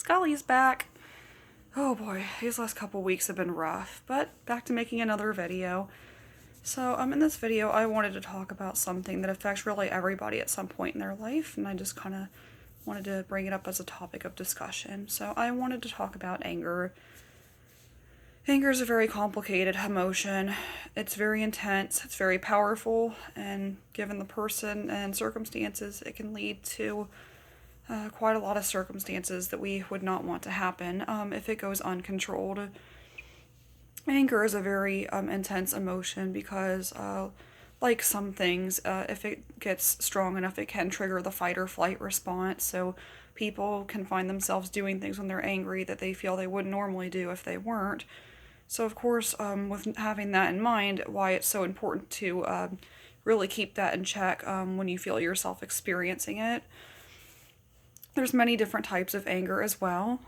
Scully's back. Oh boy, these last couple weeks have been rough, but back to making another video. So, in this video, I wanted to talk about something that affects really everybody at some point in their life, and I just kind of wanted to bring it up as a topic of discussion. So, I wanted to talk about anger. Anger is a very complicated emotion. It's very intense, it's very powerful, and given the person and circumstances, it can lead to quite a lot of circumstances that we would not want to happen if it goes uncontrolled. Anger is a very intense emotion because, like some things, if it gets strong enough, it can trigger the fight or flight response. So people can find themselves doing things when they're angry that they feel they wouldn't normally do if they weren't. So, of course, with having that in mind, why it's so important to really keep that in check when you feel yourself experiencing it. There's many different types of anger as well.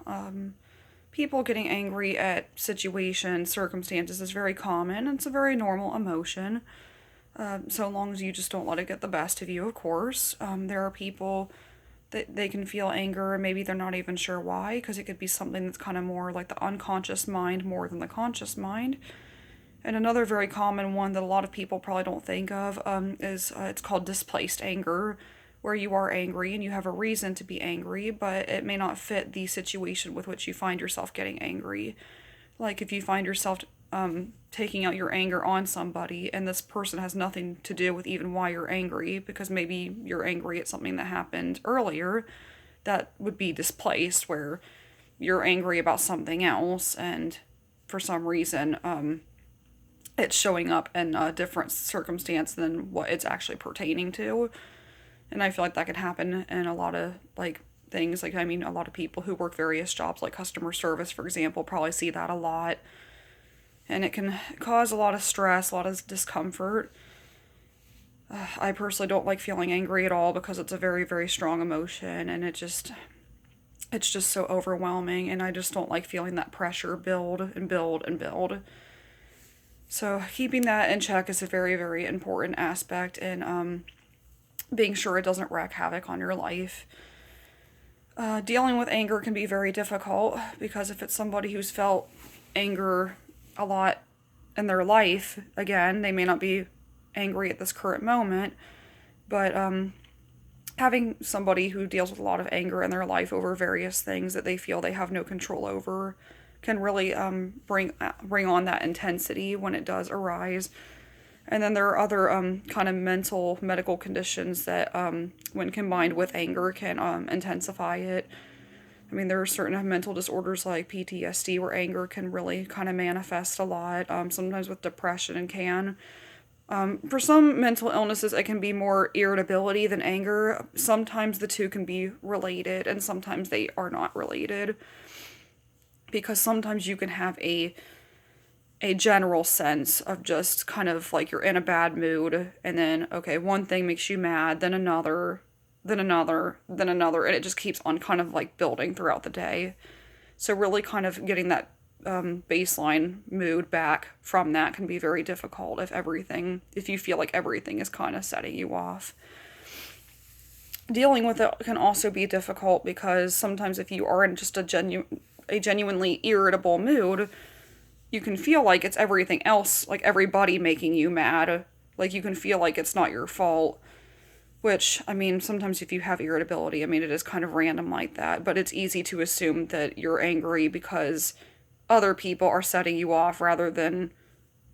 People getting angry at situations, circumstances is very common. It's a very normal emotion, so long as you just don't let it get the best of you, of course. There are people that they can feel anger and maybe they're not even sure why, because it could be something that's kind of more like the unconscious mind more than the conscious mind. And another very common one that a lot of people probably don't think of is it's called displaced anger, where you are angry and you have a reason to be angry, but it may not fit the situation with which you find yourself getting angry. Like if you find yourself taking out your anger on somebody and this person has nothing to do with even why you're angry, because maybe you're angry at something that happened earlier, that would be displaced, where you're angry about something else and for some reason it's showing up in a different circumstance than what it's actually pertaining to. And I feel like that could happen in a lot of, things. A lot of people who work various jobs, like customer service, for example, probably see that a lot. And it can cause a lot of stress, a lot of discomfort. I personally don't like feeling angry at all because it's a very, very strong emotion, and it's just so overwhelming, and I just don't like feeling that pressure build and build and build. So keeping that in check is a very, very important aspect in being sure it doesn't wreak havoc on your life. Dealing with anger can be very difficult because if it's somebody who's felt anger a lot in their life, again, they may not be angry at this current moment, but having somebody who deals with a lot of anger in their life over various things that they feel they have no control over can really bring on that intensity when it does arise. And then there are other kind of medical conditions that, when combined with anger, can intensify it. There are certain mental disorders like PTSD where anger can really kind of manifest a lot, sometimes with depression and can. For some mental illnesses, it can be more irritability than anger. Sometimes the two can be related, and sometimes they are not related. Because sometimes you can have a general sense of just kind of like you're in a bad mood, and then, okay, one thing makes you mad, then another, then another, then another, and it just keeps on kind of like building throughout the day. So really kind of getting that baseline mood back from that can be very difficult if you feel like everything is kind of setting you off. Dealing with it can also be difficult because sometimes if you are in just a genuinely irritable mood, you can feel like it's everything else, like everybody making you mad. Like you can feel like it's not your fault, which, sometimes if you have irritability, it is kind of random like that, but it's easy to assume that you're angry because other people are setting you off rather than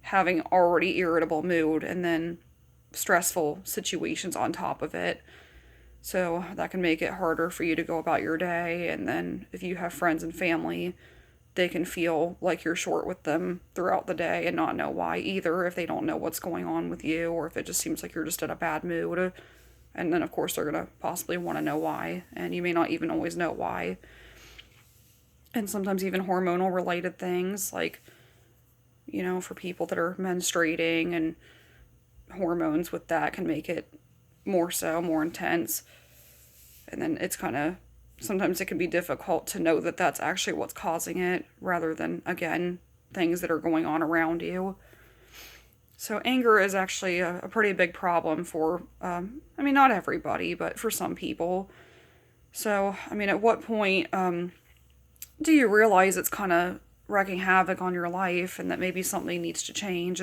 having already irritable mood and then stressful situations on top of it. So that can make it harder for you to go about your day, and then if you have friends and family, they can feel like you're short with them throughout the day and not know why either, if they don't know what's going on with you, or if it just seems like you're just in a bad mood. And then, of course, they're going to possibly want to know why, and you may not even always know why. And sometimes even hormonal related things, like, for people that are menstruating, and hormones with that can make it more intense. And then it's kind of, sometimes it can be difficult to know that that's actually what's causing it, rather than, again, things that are going on around you. So anger is actually a pretty big problem for, not everybody, but for some people. So, at what point do you realize it's kind of wreaking havoc on your life and that maybe something needs to change?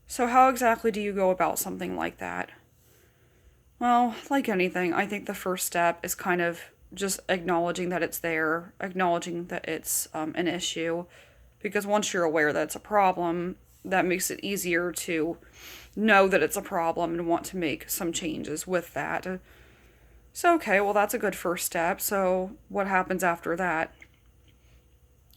So how exactly do you go about something like that? Well, like anything, I think the first step is kind of just acknowledging that it's there, acknowledging that it's an issue, because once you're aware that it's a problem, that makes it easier to know that it's a problem and want to make some changes with that. So, okay, well, that's a good first step. So, what happens after that?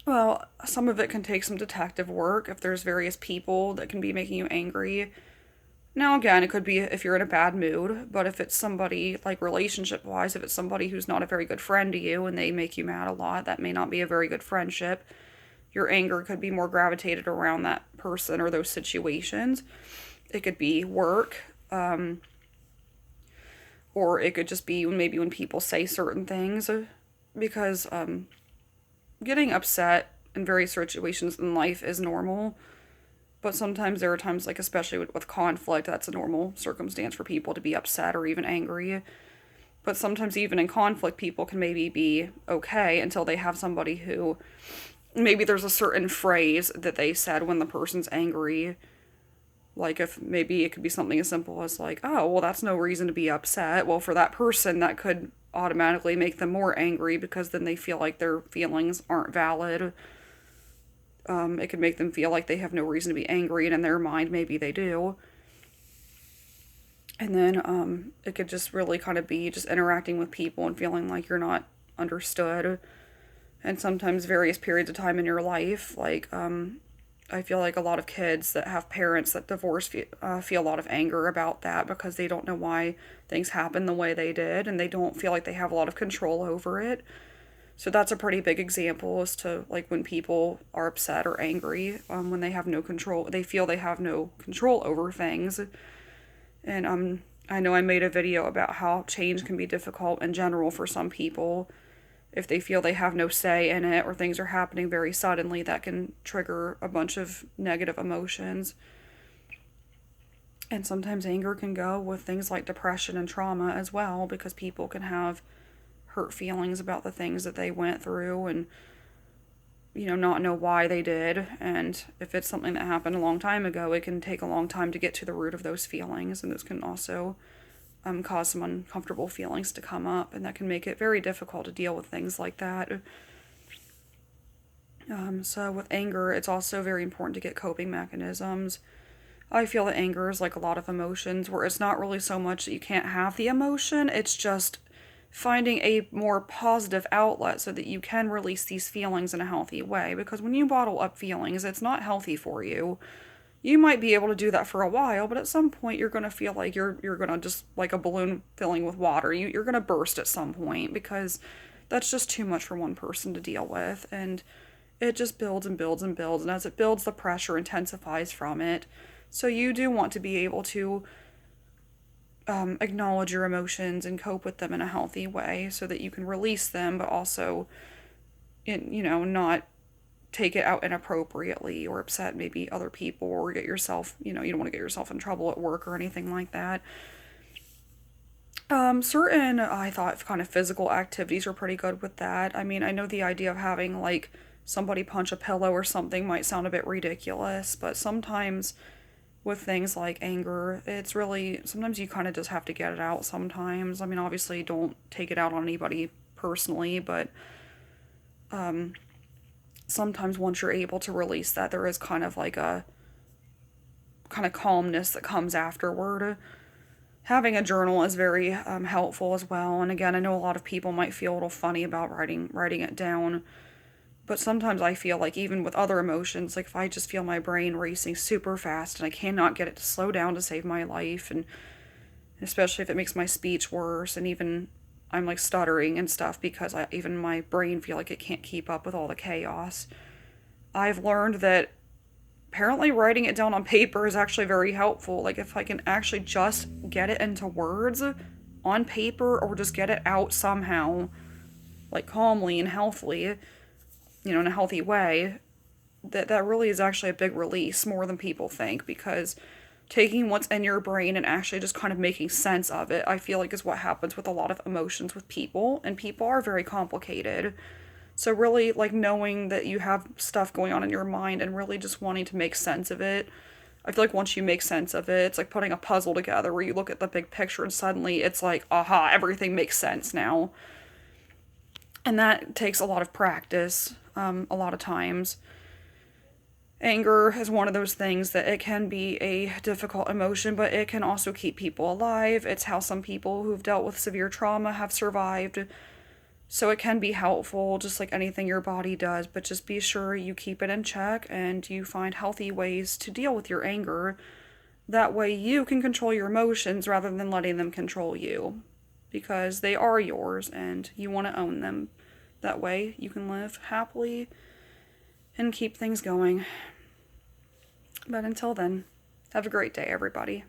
Well, some of it can take some detective work if there's various people that can be making you angry. Now, again, it could be if you're in a bad mood, but if it's somebody, like relationship wise, if it's somebody who's not a very good friend to you and they make you mad a lot, that may not be a very good friendship. Your anger could be more gravitated around that person or those situations. It could be work, or it could just be maybe when people say certain things, because getting upset in various situations in life is normal. But sometimes there are times, like especially with conflict, that's a normal circumstance for people to be upset or even angry. But sometimes even in conflict, people can maybe be okay until they have somebody who, maybe there's a certain phrase that they said when the person's angry. Like if maybe it could be something as simple as like, oh, well, that's no reason to be upset. Well, for that person, that could automatically make them more angry because then they feel like their feelings aren't valid. It could make them feel like they have no reason to be angry, and in their mind, maybe they do. And then it could just really kind of be just interacting with people and feeling like you're not understood. And sometimes various periods of time in your life, like I feel like a lot of kids that have parents that divorce feel a lot of anger about that because they don't know why things happen the way they did, and they don't feel like they have a lot of control over it. So that's a pretty big example as to like when people are upset or angry, when they have no control, they feel they have no control over things. And I know I made a video about how change can be difficult in general for some people. If they feel they have no say in it or things are happening very suddenly, that can trigger a bunch of negative emotions. And sometimes anger can go with things like depression and trauma as well, because people can have hurt feelings about the things that they went through and not know why they did. And if it's something that happened a long time ago, it can take a long time to get to the root of those feelings, and this can also cause some uncomfortable feelings to come up, and that can make it very difficult to deal with things like that. So with anger, it's also very important to get coping mechanisms. I feel that anger is like a lot of emotions where it's not really so much that you can't have the emotion, it's just finding a more positive outlet so that you can release these feelings in a healthy way. Because when you bottle up feelings, it's not healthy for you. You might be able to do that for a while, but at some point you're going to feel like you're going to just like a balloon filling with water. You're going to burst at some point because that's just too much for one person to deal with. And it just builds and builds and builds. And as it builds, the pressure intensifies from it. So you do want to be able to acknowledge your emotions and cope with them in a healthy way so that you can release them, but also, not take it out inappropriately or upset maybe other people or get yourself, you don't want to get yourself in trouble at work or anything like that. Certain, I thought, kind of physical activities were pretty good with that. I mean, I know the idea of having, like, somebody punch a pillow or something might sound a bit ridiculous, but sometimes with things like anger, it's really, sometimes you kind of just have to get it out sometimes. I mean, obviously, don't take it out on anybody personally, but sometimes once you're able to release that, there is kind of like a kind of calmness that comes afterward. Having a journal is very helpful as well. And again, I know a lot of people might feel a little funny about writing it down. But sometimes I feel like even with other emotions, like if I just feel my brain racing super fast and I cannot get it to slow down to save my life, and especially if it makes my speech worse, and even I'm like stuttering and stuff because even my brain feel like it can't keep up with all the chaos. I've learned that apparently writing it down on paper is actually very helpful. Like if I can actually just get it into words on paper or just get it out somehow, like calmly and healthily, in a healthy way, that really is actually a big release, more than people think, because taking what's in your brain and actually just kind of making sense of it, I feel like is what happens with a lot of emotions with people, and people are very complicated. So really, like, knowing that you have stuff going on in your mind and really just wanting to make sense of it. I feel like once you make sense of it, it's like putting a puzzle together where you look at the big picture and suddenly it's like, aha, everything makes sense now. And that takes a lot of practice, a lot of times. Anger is one of those things that it can be a difficult emotion, but it can also keep people alive. It's how some people who've dealt with severe trauma have survived. So it can be helpful, just like anything your body does, but just be sure you keep it in check and you find healthy ways to deal with your anger. That way you can control your emotions rather than letting them control you, because they are yours and you want to own them. That way you can live happily and keep things going. But until then, have a great day, everybody.